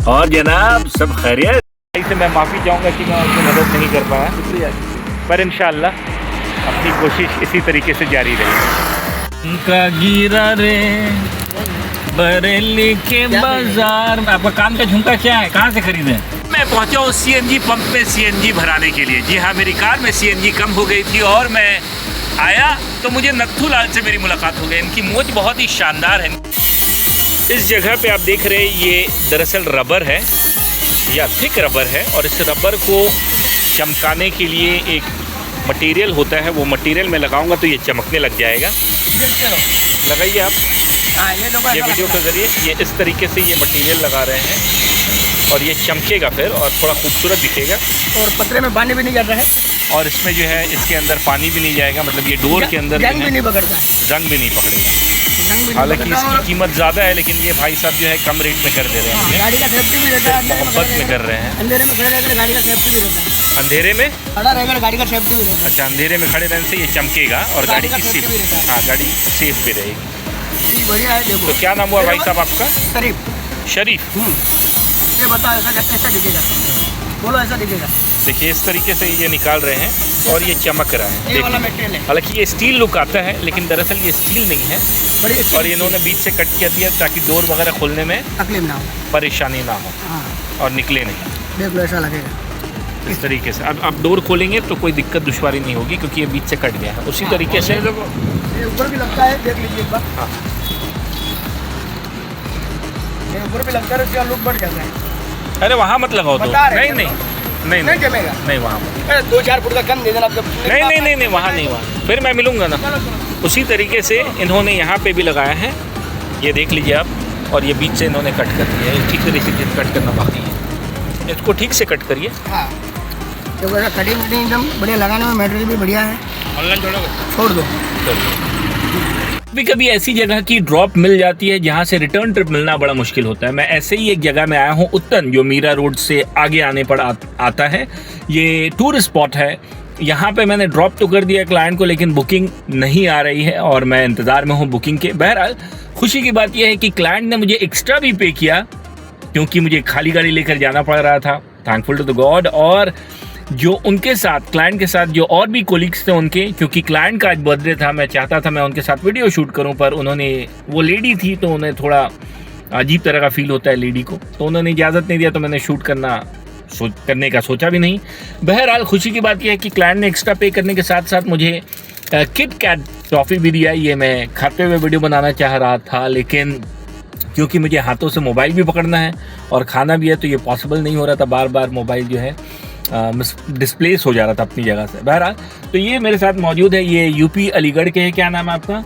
और जनाब सब खैरियत। इससे मैं माफ़ी चाहूँगा कि मैं उनकी मदद नहीं कर पाया, पर इंशाअल्लाह अपनी कोशिश इसी तरीके से जारी रहेगी। का गिरा रे बरेली के बाजार में। आपका कान का झुमका क्या है, कहाँ से खरीदे? मैं पहुंचा हूँ सीएनजी पंप पे सीएनजी भराने के लिए। जी हाँ, मेरी कार में सीएनजी कम हो गई थी और मैं आया तो मुझे नत्थू लाल से मेरी मुलाकात हो गई। इनकी मूंछ बहुत ही शानदार है। इस जगह पे आप देख रहे हैं ये दरअसल रबर है या थिक रबर है, और इस रबर को चमकाने के लिए एक मटेरियल होता है, वो मटेरियल में लगाऊंगा तो ये चमकने लग जाएगा। लगाइए आप। ये वीडियो के ज़रिए ये इस तरीके से ये मटेरियल लगा रहे हैं और ये चमकेगा फिर और थोड़ा खूबसूरत दिखेगा। और पतरे में पानी भी नहीं जाता है और इसमें जो है इसके अंदर पानी भी नहीं जाएगा, मतलब ये डोर के अंदर जंग भी नहीं पकड़ता है, जंग भी नहीं पकड़ेगा। हालांकि इसकी कीमत ज़्यादा है, लेकिन ये भाई साहब जो है कम रेट में कर दे रहे हैं। गाड़ी का सेफ्टी भी रहता है, मोहब्बत में कर रहे हैं। अंधेरे में खड़े रहकर गाड़ी का सेफ्टी भी रहता है। अंधेरे में खड़ा रहकर गाड़ी का सेफ्टी भी रहता है। अच्छा, अंधेरे में खड़े रहने से ये चमकेगा और गाड़ी की सेफ, हाँ गाड़ी सेफ भी रहेगी। बढ़िया है। देखो तो क्या नाम हुआ भाई साहब आपका? शरीफ। ये बताओ ऐसा दिखेगा, बोलो ऐसा दिखेगा। देखिए इस तरीके से ये निकाल रहे हैं और ये चमक रहा है। ये वाला मटेरियल है। हालांकि ये स्टील लुक आता है, लेकिन दरअसल ये स्टील नहीं है। और इन्होंने बीच से कट किया दिया ताकि डोर वगैरह खोलने में तकलीफ ना हो, परेशानी ना हो। हाँ। और निकले नहीं। देख लो ऐसा लगेगा इस तरीके से। अब आप डोर खोलेंगे तो कोई दिक्कत दुश्वारी नहीं होगी, क्योंकि ये बीच से कट गया है। उसी तरीके से ये ऊपर भी लगता है, देख लीजिए एक बार। हाँ, ये ऊपर भी लगता है, इसका लुक बढ़ जाता है। अरे वहाँ मत लगाओ तो। नहीं जमेगा नहीं, वहाँ मत। 2-4 फुट का कम दे देना। नहीं वहाँ नहीं, वहाँ फिर मैं मिलूँगा ना। उसी तरीके से इन्होंने यहाँ पे भी लगाया है, ये देख लीजिए आप। और ये बीच से इन्होंने कट कर दिया है, ठीक तरीके से कट करना बाकी है। इसको ठीक से कट करिए। हाँ, तो वैसा कटिंग एकदम बढ़िया, लगाने में मटेरियल भी बढ़िया है। ऑनलाइन छोड़ दो। कभी कभी ऐसी जगह की ड्रॉप मिल जाती है जहाँ से रिटर्न ट्रिप मिलना बड़ा मुश्किल होता है। मैं ऐसे ही एक जगह में आया हूँ, उत्तन, जो मीरा रोड से आगे आने पर आता है। ये टूरिस्ट स्पॉट है। यहाँ पे मैंने ड्रॉप तो कर दिया क्लाइंट को, लेकिन बुकिंग नहीं आ रही है और मैं इंतज़ार में हूँ बुकिंग के। बहरहाल खुशी की बात यह है कि क्लाइंट ने मुझे एक्स्ट्रा भी पे किया, क्योंकि मुझे खाली गाड़ी लेकर जाना पड़ रहा था। Thankful to the god. और जो उनके साथ, क्लाइंट के साथ जो और भी कोलिग्स थे उनके, क्योंकि क्लाइंट का आज बर्थडे था, मैं चाहता था मैं उनके साथ वीडियो शूट करूं, पर उन्होंने, वो लेडी थी तो उन्हें थोड़ा अजीब तरह का फील होता है लेडी को, तो उन्होंने इजाज़त नहीं दिया, तो मैंने शूट करने का सोचा भी नहीं। बहरहाल खुशी की बात यह है कि क्लाइंट ने एक्स्ट्रा पे करने के साथ साथ मुझे किट कैट टॉफ़ी भी दिया। ये मैं खाते हुए वीडियो बनाना चाह रहा था, लेकिन क्योंकि मुझे हाथों से मोबाइल भी पकड़ना है और खाना भी है, तो ये पॉसिबल नहीं हो रहा था। बार बार मोबाइल जो है डिस्प्लेस हो जा रहा था अपनी जगह से। बहरहाल तो ये मेरे साथ मौजूद है। ये यूपी अलीगढ़ के हैं। क्या नाम है आपका?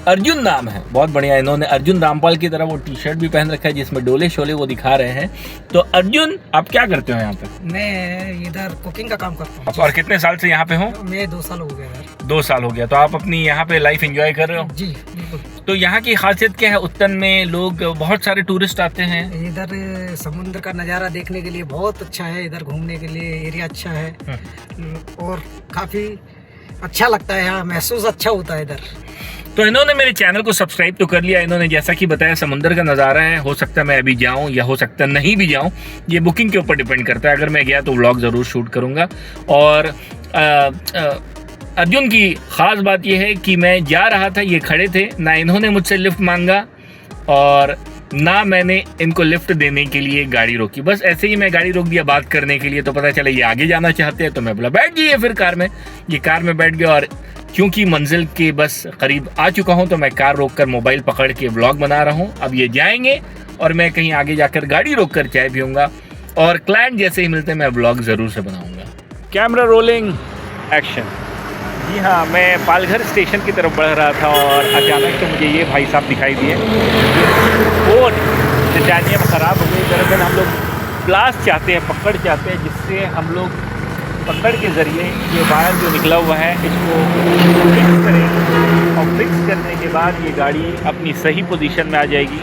अर्जुन नाम है। बहुत बढ़िया। इन्होंने अर्जुन रामपाल की तरह वो टी शर्ट भी पहन रखा है जिसमें डोले शोले वो दिखा रहे हैं। तो अर्जुन, आप क्या करते हो यहाँ पे? मैं इधर कुकिंग का काम करता हूँ। और कितने साल से यहाँ पे हो? मैं 2 साल हो गया यार। 2 साल हो गया। तो आप अपनी यहाँ पे लाइफ एंजॉय कर रहे हो? जी बिल्कुल। तो यहाँ की खासियत क्या है? उत्तन में लोग, बहुत सारे टूरिस्ट आते हैं। इधर समुद्र का नज़ारा देखने के लिए बहुत अच्छा है, इधर घूमने के लिए एरिया अच्छा है और काफ़ी अच्छा लगता है यहाँ, महसूस अच्छा होता है इधर। तो इन्होंने मेरे चैनल को सब्सक्राइब तो कर लिया। इन्होंने जैसा कि बताया समुंदर का नज़ारा है, हो सकता है मैं अभी जाऊं या हो सकता है नहीं भी जाऊं, ये बुकिंग के ऊपर डिपेंड करता है। अगर मैं गया तो व्लॉग ज़रूर शूट करूंगा। और अर्जुन की ख़ास बात यह है कि मैं जा रहा था, ये खड़े थे, ना इन्होंने मुझसे लिफ्ट मांगा और ना मैंने इनको लिफ्ट देने के लिए गाड़ी रोकी। बस ऐसे ही मैं गाड़ी रोक दिया बात करने के लिए, तो पता चला ये आगे जाना चाहते हैं, तो मैं बोला बैठ जाइए फिर कार में। ये कार में बैठ गया और क्योंकि मंजिल के बस करीब आ चुका हूं, तो मैं कार रोककर मोबाइल पकड़ के व्लॉग बना रहा हूं। अब ये जाएंगे और मैं कहीं आगे जाकर गाड़ी रोककर चाय पीऊँगा और क्लाइंट जैसे ही मिलते हैं मैं व्लॉग ज़रूर से बनाऊँगा। Camera rolling, action. जी हाँ, मैं पालघर स्टेशन की तरफ बढ़ रहा था और अचानक से मुझे ये भाई साहब दिखाई दिए। बोट टाइटेनियम ख़राब हो गई। दरअसल हम लोग प्लास चाहते हैं, पकड़ चाहते हैं, जिससे हम लोग पकड़ के ज़रिए ये वायर जो निकला हुआ है इसको फिक्स करें और फिक्स करने के बाद ये गाड़ी अपनी सही पोजीशन में आ जाएगी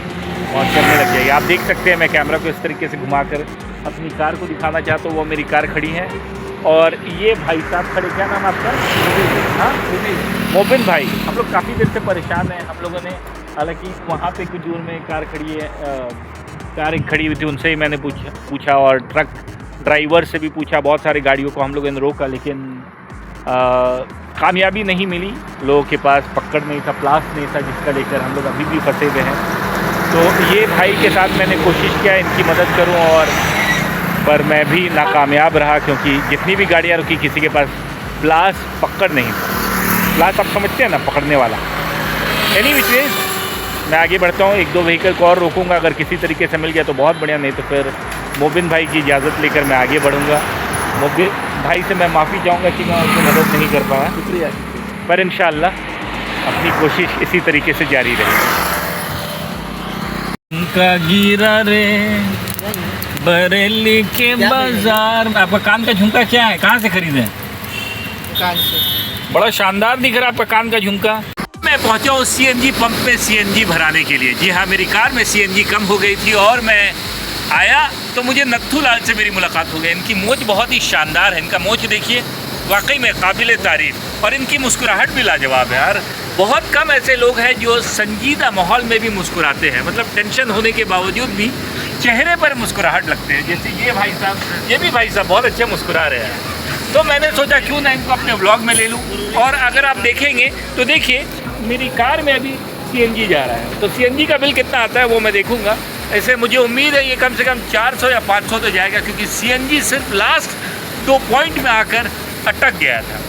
और चलने लग जाएगी। आप देख सकते हैं मैं कैमरा को इस तरीके से घुमाकर अपनी कार को दिखाना चाहता हूँ। वो मेरी कार खड़ी है और ये भाई साहब खड़े। क्या नाम आपका? हाँ, मोबिन भाई। हम लोग काफ़ी देर से परेशान हैं। हम लोगों ने, हालांकि वहाँ पे कुछ दूर में कार खड़ी है, कार एक खड़ी हुई थी, उनसे ही मैंने पूछा और ट्रक ड्राइवर से भी पूछा, बहुत सारी गाड़ियों को हम लोगों ने रोका, लेकिन कामयाबी नहीं मिली। लोगों के पास पकड़ नहीं था, प्लास नहीं था, जिसका लेकर हम लोग अभी भी फंसे हुए हैं। तो ये भाई के साथ मैंने कोशिश किया इनकी मदद करूं, और पर मैं भी नाकामयाब रहा, क्योंकि जितनी भी गाड़ियां रुकी किसी के पास प्लास पकड़ नहीं था। प्लास आप समझते हैं ना, पकड़ने वाला। एनी विच वेज मैं आगे बढ़ता हूँ, 1-2 व्हीकल को और रोकूंगा, अगर किसी तरीके से मिल गया तो बहुत बढ़िया, नहीं तो फिर मोबिन भाई की इजाज़त लेकर मैं आगे बढ़ूँगा। मोबिन भाई से मैं माफ़ी चाहूँगा कि मैं उनको मदद नहीं कर पाया, शुक्रिया, पर इंशाअल्लाह अपनी कोशिश इसी तरीके से जारी रहेगी। उनका गिरा रे बरेली के बाजार में। आपका कान का झुमका क्या है, कहाँ से खरीदे? दुकान से। बड़ा शानदार दिख रहा है आपका कान का झुमका। मैं पहुंचा हूँ सीएनजी पंप पे सीएनजी भराने के लिए। जी हाँ, मेरी कार में सीएनजी कम हो गई थी और मैं आया तो मुझे नत्थू लाल से मेरी मुलाकात हो गई। इनकी मोच बहुत ही शानदार है, इनका मोच देखिए, वाकई में काबिल तारीफ, और इनकी मुस्कुराहट भी लाजवाब है यार। बहुत कम ऐसे लोग हैं जो संजीदा माहौल में भी मुस्कुराते हैं, मतलब टेंशन होने के बावजूद भी चेहरे पर मुस्कुराहट लगते हैं। जैसे ये भाई साहब, ये भी भाई साहब बहुत अच्छे मुस्कुरा रहे हैं। तो मैंने सोचा क्यों ना इनको अपने व्लॉग में ले लूँ। और अगर आप देखेंगे तो देखिए मेरी कार में अभी सीएनजी जा रहा है, तो सीएनजी का बिल कितना आता है वो मैं देखूंगा। ऐसे मुझे उम्मीद है ये कम से कम 400 या 500 तो जाएगा, क्योंकि सीएनजी सिर्फ लास्ट 2 पॉइंट में आकर अटक गया था।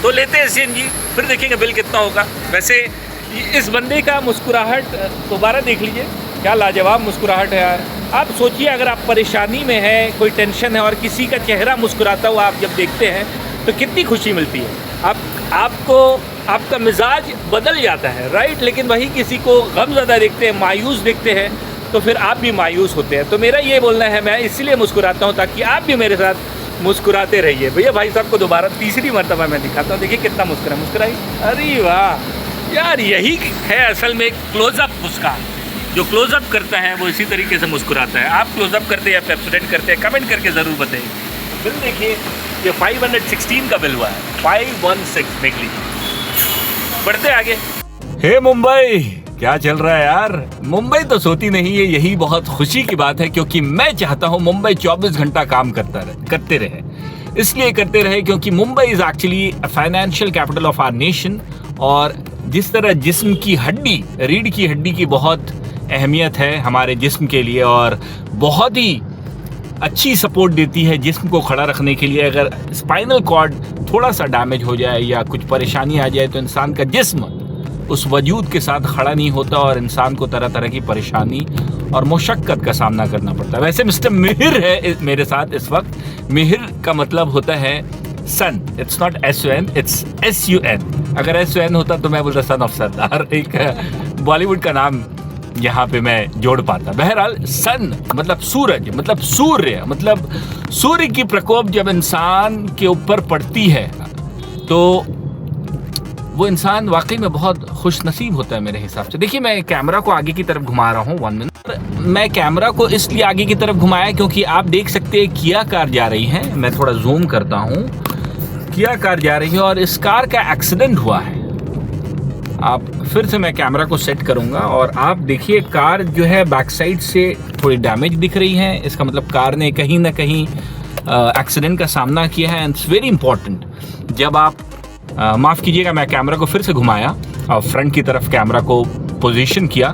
तो लेते हैं सीएनजी, फिर देखेंगे बिल कितना होगा। वैसे इस बंदे का मुस्कुराहट दोबारा देख लीजिए, क्या लाजवाब मुस्कुराहट है यार। आप सोचिए अगर आप परेशानी में हैं, कोई टेंशन है, और किसी का चेहरा मुस्कुराता हुआ आप जब देखते हैं तो कितनी खुशी मिलती है। आपको आपका मिजाज बदल जाता है, राइट। लेकिन वही किसी को गमज़दा देखते हैं, मायूस देखते हैं, तो फिर आप भी मायूस होते हैं। तो मेरा ये बोलना है, मैं इसलिए मुस्कुराता हूँ ताकि आप भी मेरे साथ मुस्कुराते रहिए। भैया भाई साहब को दोबारा तीसरी मरतबा मैं दिखाता हूँ, देखिए कितना मुस्कुराई। अरे वाह यार, यही है असल में क्लोज़अप मुस्कान। जो क्लोज़अप करता है वो इसी तरीके से मुस्कुराता है। आप क्लोज़अप करते हैं या पेप्सोडेंट करते हैं, कमेंट करके ज़रूर बताइए। बिल देखिए, ये 516 का बिल हुआ है, 516 देख लीजिए। बढ़ते आगे। हे मुंबई, क्या चल रहा है यार? मुंबई तो सोती नहीं है, यही बहुत खुशी की बात है, क्योंकि मैं चाहता हूँ मुंबई 24 घंटा काम करते रहे। इसलिए करते रहे क्योंकि Mumbai is actually financial capital of our nation. और जिस तरह जिस्म की हड्डी, रीढ़ की हड्डी की बहुत अहमियत है हमारे जिस्म के लिए, और बहुत ही अच्छी सपोर्ट देती है जिस्म को खड़ा रखने के लिए। अगर स्पाइनल कॉर्ड थोड़ा सा डैमेज हो जाए या कुछ परेशानी आ जाए तो इंसान का जिस्म उस वजूद के साथ खड़ा नहीं होता, और इंसान को तरह तरह की परेशानी और मुशक्कत का सामना करना पड़ता है। वैसे मिस्टर मिहिर है मेरे साथ इस वक्त। मिहिर का मतलब होता है sun, it's not SON, it's SUN। अगर SON होता तो मैं बोलता सन ऑफ सरदार, एक बॉलीवुड का नाम यहाँ पे मैं जोड़ पाता। बहरहाल सन मतलब सूरज, मतलब सूर्य, मतलब सूर्य की प्रकोप जब इंसान के ऊपर पड़ती है तो वो इंसान वाकई में बहुत खुश नसीब होता है मेरे हिसाब से। देखिए मैं कैमरा को आगे की तरफ घुमा रहा हूँ, 1 मिनट। मैं कैमरा को इसलिए आगे की तरफ घुमाया क्योंकि आप देख सकते हैं किया कार जा रही है। मैं थोड़ा जूम करता हूँ, किया कार जा रही है और इस कार का एक्सीडेंट हुआ है। आप फिर से मैं कैमरा को सेट करूंगा और आप देखिए कार जो है बैक साइड से थोड़ी डैमेज दिख रही है। इसका मतलब कार ने कहीं ना कहीं एक्सीडेंट का सामना किया है। एंड इट्स वेरी इंपॉर्टेंट, जब आप माफ़ कीजिएगा, मैं कैमरा को फिर से घुमाया और फ्रंट की तरफ कैमरा को पोजीशन किया,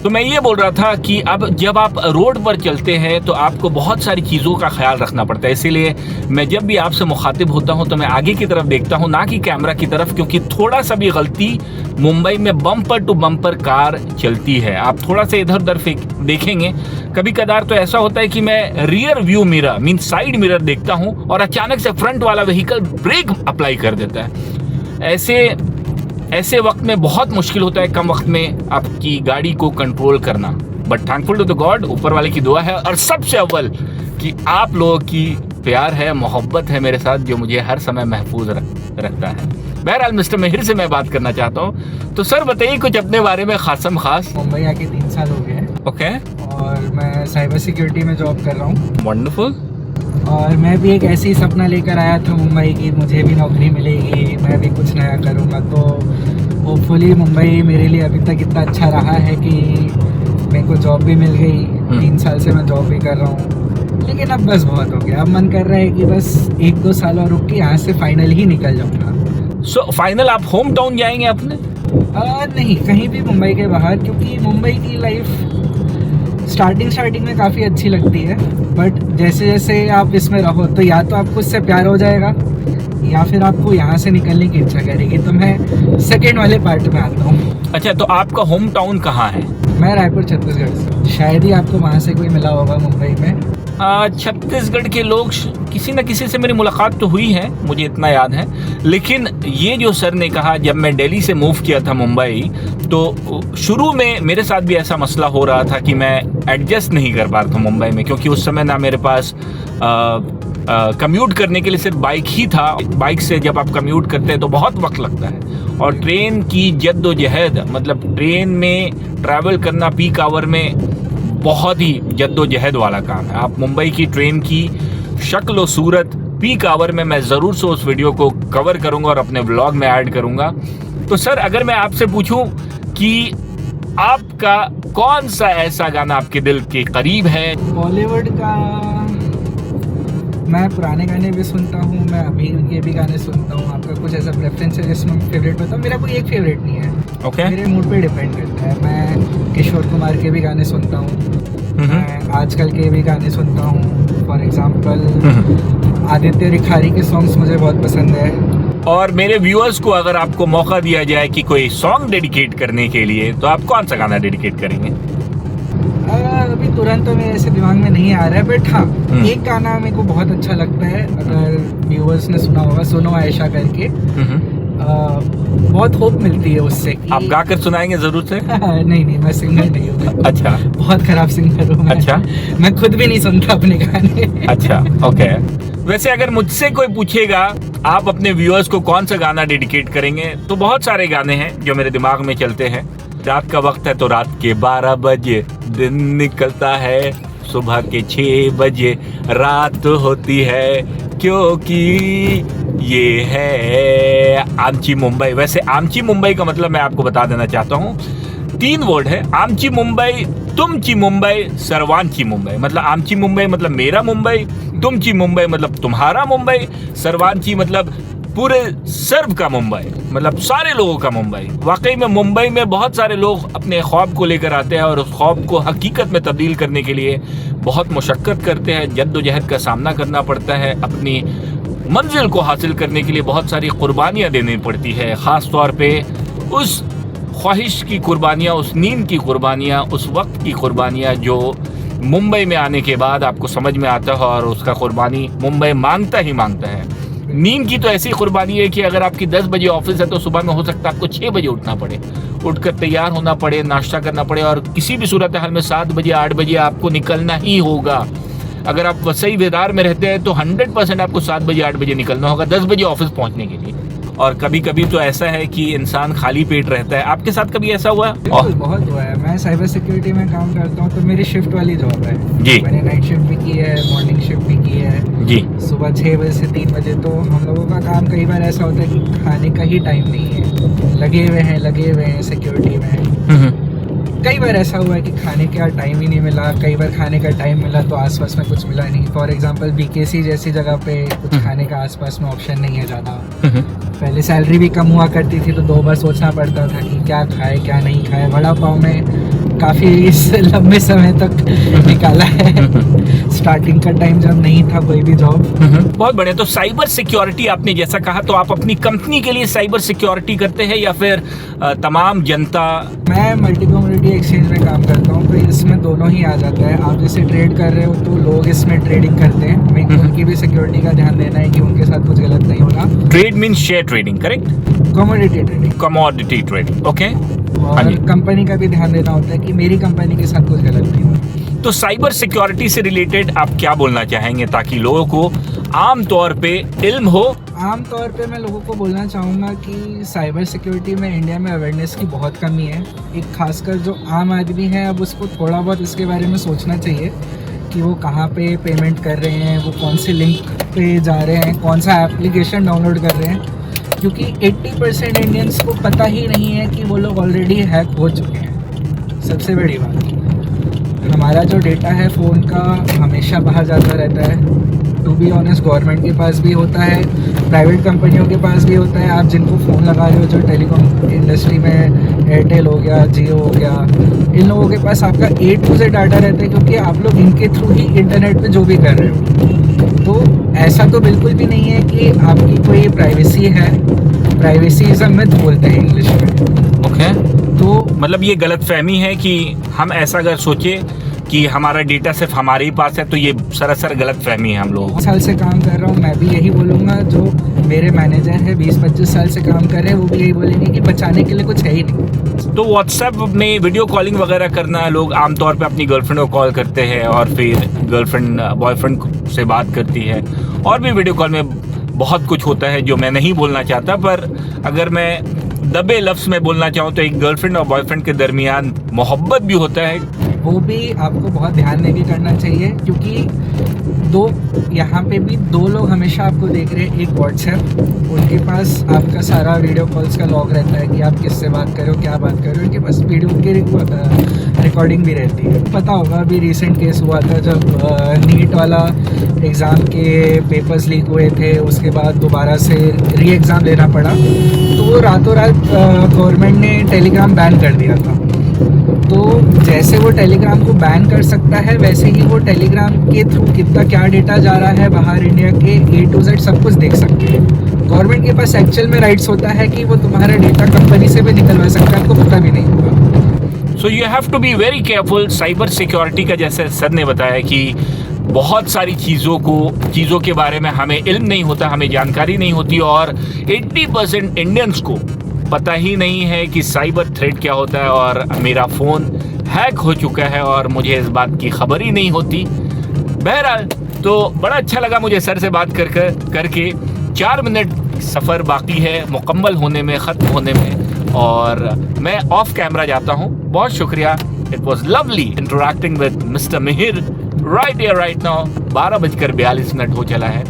तो मैं ये बोल रहा था कि अब जब आप रोड पर चलते हैं तो आपको बहुत सारी चीज़ों का ख्याल रखना पड़ता है। इसीलिए मैं जब भी आपसे मुखातिब होता हूं तो मैं आगे की तरफ देखता हूं, ना कि कैमरा की तरफ, क्योंकि थोड़ा सा भी गलती, मुंबई में बम्पर टू बम्पर कार चलती है। आप थोड़ा सा इधर उधर देखेंगे, कभी कदार तो ऐसा होता है कि मैं rear view mirror mean side mirror देखता हूं और अचानक से फ्रंट वाला व्हीकल ब्रेक अप्लाई कर देता है। ऐसे वक्त में बहुत मुश्किल होता है कम वक्त में आपकी गाड़ी को कंट्रोल करना। But thankful to the god, ऊपर वाले की दुआ है, और सबसे अव्वल कि आप लोगों की प्यार है, मोहब्बत है मेरे साथ, जो मुझे हर समय महफूज रखता है। बहरहाल मिस्टर मिहिर से मैं बात करना चाहता हूँ, तो सर बताइए कुछ अपने बारे में खासम खास। मुंबई आके 3 साल हो गए हैं। ओके। और मैं साइबर सिक्योरिटी में जॉब कर रहा हूँ। वंडरफुल। और मैं भी एक ऐसी सपना लेकर आया था मुंबई की, मुझे भी नौकरी मिलेगी, मैं भी कुछ नया करूँगा। तो होपफुली मुंबई मेरे लिए अभी तक इतना अच्छा रहा है कि मेरे को जॉब भी मिल गई, 3 साल से मैं जॉब भी कर रहा हूँ, लेकिन अब बस बहुत हो गया। अब मन कर रहा है कि बस 1-2 साल और रुक के यहाँ से फाइनल ही निकल जाऊँगा। सो फाइनल आप होम टाउन जाएंगे अपने? नहीं, कहीं भी मुंबई के बाहर, क्योंकि मुंबई की लाइफ स्टार्टिंग में काफ़ी अच्छी लगती है, बट जैसे जैसे आप इसमें रहो तो या तो आपको इससे प्यार हो जाएगा या फिर आपको यहाँ से निकलने की इच्छा करेगी। तो मैं सेकेंड वाले पार्ट में आता हूँ। अच्छा, तो आपका होम टाउन कहाँ है? मैं रायपुर छत्तीसगढ़ से। शायद ही आपको वहाँ से कोई मिला होगा मुंबई में। छत्तीसगढ़ के लोग किसी न किसी से मेरी मुलाकात तो हुई है, मुझे इतना याद है। लेकिन ये जो सर ने कहा, जब मैं दिल्ली से मूव किया था मुंबई, तो शुरू में मेरे साथ भी ऐसा मसला हो रहा था कि मैं एडजस्ट नहीं कर पा रहा था मुंबई में, क्योंकि उस समय ना मेरे पास कम्यूट करने के लिए सिर्फ बाइक ही था। बाइक से जब आप कम्यूट करते हैं तो बहुत वक्त लगता है, और ट्रेन की जद्दोजहद, मतलब ट्रेन में ट्रैवल करना पीक आवर में बहुत ही जद्दोजहद वाला काम है। आप मुंबई की ट्रेन की शक्ल और सूरत पीक आवर में, मैं ज़रूर से उस वीडियो को कवर करूंगा और अपने व्लॉग में ऐड करूंगा। तो सर, अगर मैं आपसे पूछूं कि आपका कौन सा ऐसा गाना आपके दिल के करीब है? बॉलीवुड का मैं पुराने गाने भी सुनता हूँ, मैं अभी के भी गाने सुनता हूँ। आपका कुछ ऐसा प्रेफरेंस है जिसमें फेवरेट बताऊँ? मेरा कोई एक फेवरेट नहीं है। Okay. मेरे मूड पे डिपेंड करता है। मैं किशोर कुमार के भी गाने सुनता हूँ, मैं आजकल के भी गाने सुनता हूँ। फॉर एग्जांपल आदित्य रिखारी के सॉन्ग्स मुझे बहुत पसंद है। और मेरे व्यूअर्स को अगर आपको मौका दिया जाए कि कोई सॉन्ग डेडिकेट करने के लिए, तो आप कौन सा गाना डेडिकेट करेंगे? अभी तुरंत तो मेरे ऐसे दिमाग में नहीं आ रहा है, बट हाँ, एक गाना मेरे को बहुत अच्छा लगता है, अगर व्यूअर्स ने सुना होगा, सुनो आयशा करके। बहुत होप मिलती है उससे। आप गाकर सुनाएंगे जरूर से? नहीं, मैं सिंगर नहीं हूँ। अच्छा, बहुत खराब सिंगर हूँ मैं। अच्छा, मैं खुद भी नहीं सुनता अपने गाने। अच्छा, ओके। वैसे अगर मुझसे कोई पूछेगा आप अपने व्यूअर्स को कौन सा गाना डेडिकेट करेंगे, तो बहुत सारे गाने हैं जो मेरे दिमाग में चलते हैं। रात का वक्त है तो रात के 12 बजे दिन निकलता है, सुबह के 6 बजे रात होती है, क्योंकि ये है आमची मुंबई। वैसे आमची मुंबई का मतलब मैं आपको बता देना चाहता हूँ, 3 वर्ड है। आमची मुंबई, तुमची मुंबई, सर्वांची मुंबई। मतलब आमची मुंबई मतलब मेरा मुंबई, तुमची मुंबई मतलब तुम्हारा मुंबई, सर्वांची मतलब पूरे सर्व का मुंबई, मतलब सारे लोगों का मुंबई। वाकई में मुंबई में बहुत सारे लोग अपने ख्वाब को लेकर आते हैं और उस ख्वाब को हकीकत में तब्दील करने के लिए बहुत मुशक्क़त करते हैं, जद्दोजहद का सामना करना पड़ता है। अपनी मंजिल को हासिल करने के लिए बहुत सारी कुर्बानियाँ देनी पड़ती है, ख़ास तौर पे उस ख्वाहिश की कुर्बानियाँ, उस नींद की कुर्बानियाँ, उस वक्त की कुर्बानियाँ जो मुंबई में आने के बाद आपको समझ में आता है, और उसका कुर्बानी मुंबई मांगता ही मांगता है। नींद की तो ऐसी कुर्बानी है कि अगर आपकी 10 बजे ऑफिस है तो सुबह में हो सकता है आपको 6 बजे उठना पड़े, उठकर तैयार होना पड़े, नाश्ता करना पड़े, और किसी भी सूरत हाल में 7 बजे 8 बजे आपको निकलना ही होगा। अगर आप वसई विरार में रहते हैं तो 100% आपको 7 बजे 8 बजे निकलना होगा 10 बजे ऑफिस पहुंचने के लिए। और कभी कभी तो ऐसा है कि इंसान खाली पेट रहता है। आपके साथ कभी ऐसा हुआ? बहुत हुआ है। मैं साइबर सिक्योरिटी में काम करता हूँ, तो मेरी शिफ्ट वाली जॉब है जी। मैंने नाइट शिफ्ट भी की है, मॉर्निंग शिफ्ट भी की है जी। सुबह 6 बजे से 3 बजे। तो हम लोगों का काम कई बार ऐसा होता है कि खाने का ही टाइम नहीं है, लगे हुए हैं सिक्योरिटी में। कई बार ऐसा हुआ है कि खाने का टाइम ही नहीं मिला, कई बार खाने का टाइम मिला तो आसपास में कुछ मिला नहीं। फॉर एग्जांपल बीकेसी जैसी जगह पे कुछ खाने का आसपास में ऑप्शन नहीं है ज़्यादा। पहले सैलरी भी कम हुआ करती थी तो 2 बार सोचना पड़ता था कि क्या खाए क्या नहीं खाए। वड़ा पाव में काफ़ी लंबे समय तक निकाला है स्टार्टिंग का टाइम जब नहीं था कोई भी जॉब। बहुत बढ़िया। तो साइबर सिक्योरिटी आपने जैसा कहा, तो आप अपनी कंपनी के लिए साइबर सिक्योरिटी करते हैं या फिर तमाम जनता? मैं मल्टी कमोडिटी एक्सचेंज में काम करता हूँ, तो इसमें दोनों ही आ जाता है। आप जैसे ट्रेड कर रहे हो तो लोग इसमें ट्रेडिंग करते हैं, मेरे उनकी भी सिक्योरिटी का ध्यान देना है कि उनके साथ कुछ गलत नहीं होगा। Trade means share trading, correct? Commodity trading. Commodity trading, okay. और कंपनी का भी ध्यान देना होता है कि मेरी कंपनी के साथ कुछ गलत नहीं हो। तो साइबर सिक्योरिटी से रिलेटेड आप क्या बोलना चाहेंगे ताकि लोगों को आम तौर पे इल्म हो? आम तौर पे मैं लोगों को बोलना चाहूँगा कि साइबर सिक्योरिटी में इंडिया में अवेयरनेस की बहुत कमी है। एक खासकर जो आम आदमी है, अब उसको थोड़ा बहुत इसके बारे में सोचना चाहिए कि वो कहाँ पे पेमेंट कर रहे हैं, वो कौन से लिंक पे जा रहे हैं, कौन सा एप्लीकेशन डाउनलोड कर रहे हैं। क्योंकि 80% इंडियंस को पता ही नहीं है कि वो लोग ऑलरेडी हैक हो चुके हैं। सबसे बड़ी बात हमारा जो डेटा है फ़ोन का हमेशा बाहर जाता रहता है। टू बी ऑनेस्ट गवर्नमेंट के पास भी होता है, प्राइवेट कंपनियों के पास भी होता है। आप जिनको फ़ोन लगा रहे हो, जो टेलीकॉम इंडस्ट्री में एयरटेल हो गया, जियो हो गया, इन लोगों के पास आपका A to Z डाटा रहता है, क्योंकि आप लोग इनके थ्रू ही इंटरनेट पे जो भी कर रहे हो। तो ऐसा तो बिल्कुल भी नहीं है कि आपकी कोई प्राइवेसी है। प्राइवेसी इज़ अ मिथ बोलते हैं इंग्लिश में। ओके, तो मतलब ये गलतफहमी है कि हम ऐसा अगर सोचे कि हमारा डेटा सिर्फ हमारे ही पास है, तो ये सरासर गलतफहमी है हम लोगों को। साल से काम कर रहा हूँ, मैं भी यही बोलूँगा। जो मेरे मैनेजर है 20-25 साल से काम कर रहे हैं, वो भी यही बोलेंगे कि बचाने के लिए कुछ है ही नहीं। तो व्हाट्सएप में वीडियो कॉलिंग वगैरह करना, लोग आमतौर पे अपनी गर्लफ्रेंड को कॉल करते हैं और फिर गर्लफ्रेंड बॉयफ्रेंड से बात करती है, और भी वीडियो कॉल में बहुत कुछ होता है जो मैं नहीं बोलना चाहता, पर अगर मैं दबे लफ्ज़ में बोलना चाहूँ तो एक गर्लफ्रेंड और बॉयफ्रेंड के दरमियान मोहब्बत भी होता है। वो भी आपको बहुत ध्यान देके करना चाहिए, क्योंकि यहाँ पे भी दो लोग हमेशा आपको देख रहे हैं। एक व्हाट्सएप, उनके पास आपका सारा वीडियो कॉल्स का लॉग रहता है कि आप किससे बात कर रहे हो, क्या बात कर रहे हो। उनके पास वीडियो की रिकॉर्डिंग भी रहती है। पता होगा अभी रिसेंट केस हुआ था जब नीट वाला एग्ज़ाम के पेपर्स लीक हुए थे, उसके बाद दोबारा से री एग्ज़ाम लेना पड़ा। तो वो रातों रात गवर्नमेंट ने टेलीग्राम बैन कर दिया था। तो जैसे वो टेलीग्राम को बैन कर सकता है, वैसे ही वो टेलीग्राम के थ्रू कितना क्या डेटा जा रहा है बाहर इंडिया के A to Z सब कुछ देख सकते हैं। गवर्नमेंट के पास एक्चुअल में राइट्स होता है कि वो तुम्हारा डेटा कंपनी से भी निकलवा सकता है, आपको पता भी नहीं होगा। So you have to be very careful. Cyber security का, जैसे सर ने बताया कि बहुत सारी चीज़ों के बारे में हमें इल्म नहीं होता, हमें जानकारी नहीं होती, और 80% इंडियंस को पता ही नहीं है कि साइबर थ्रेट क्या होता है। और मेरा फ़ोन हैक हो चुका है और मुझे इस बात की खबर ही नहीं होती। बहरहाल, तो बड़ा अच्छा लगा मुझे सर से बात करके। 4 मिनट सफ़र बाकी है मुकम्मल होने में, ख़त्म होने में, और मैं ऑफ कैमरा जाता हूँ। बहुत शुक्रिया। It was lovely interacting with mister Mihir right here right now. 12:42 हो चला है।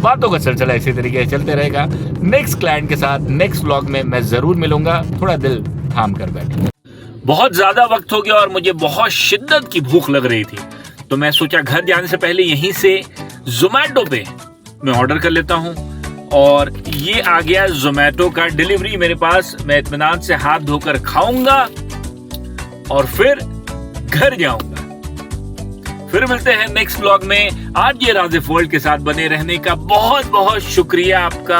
बातों का सिलसिला इसी तरीके से चलते रहेगा। नेक्स्ट क्लाइंट के साथ नेक्स्ट व्लॉग में मैं ज़रूर मिलूंगा। थोड़ा दिल थाम कर बैठे। बहुत ज़्यादा वक्त हो गया और मुझे बहुत शिद्दत की भूख लग रही थी, तो मैं सोचा घर जाने से पहले यहीं से Zomato पे मैं ऑर्डर कर लेता हूँ। और ये आ गया Zomato का डिलीवरी मेरे पास। मैं इत्मीनान से हाथ धोकर खाऊंगा और फिर घर जाऊंगा। फिर मिलते हैं नेक्स्ट व्लॉग में। आज ये राज़िफ वर्ल्ड के साथ बने रहने का बहुत बहुत शुक्रिया आपका।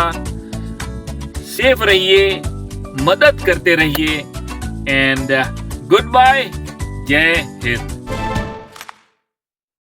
सेफ रहिए, मदद करते रहिए, एंड गुड बाय। जय हिंद।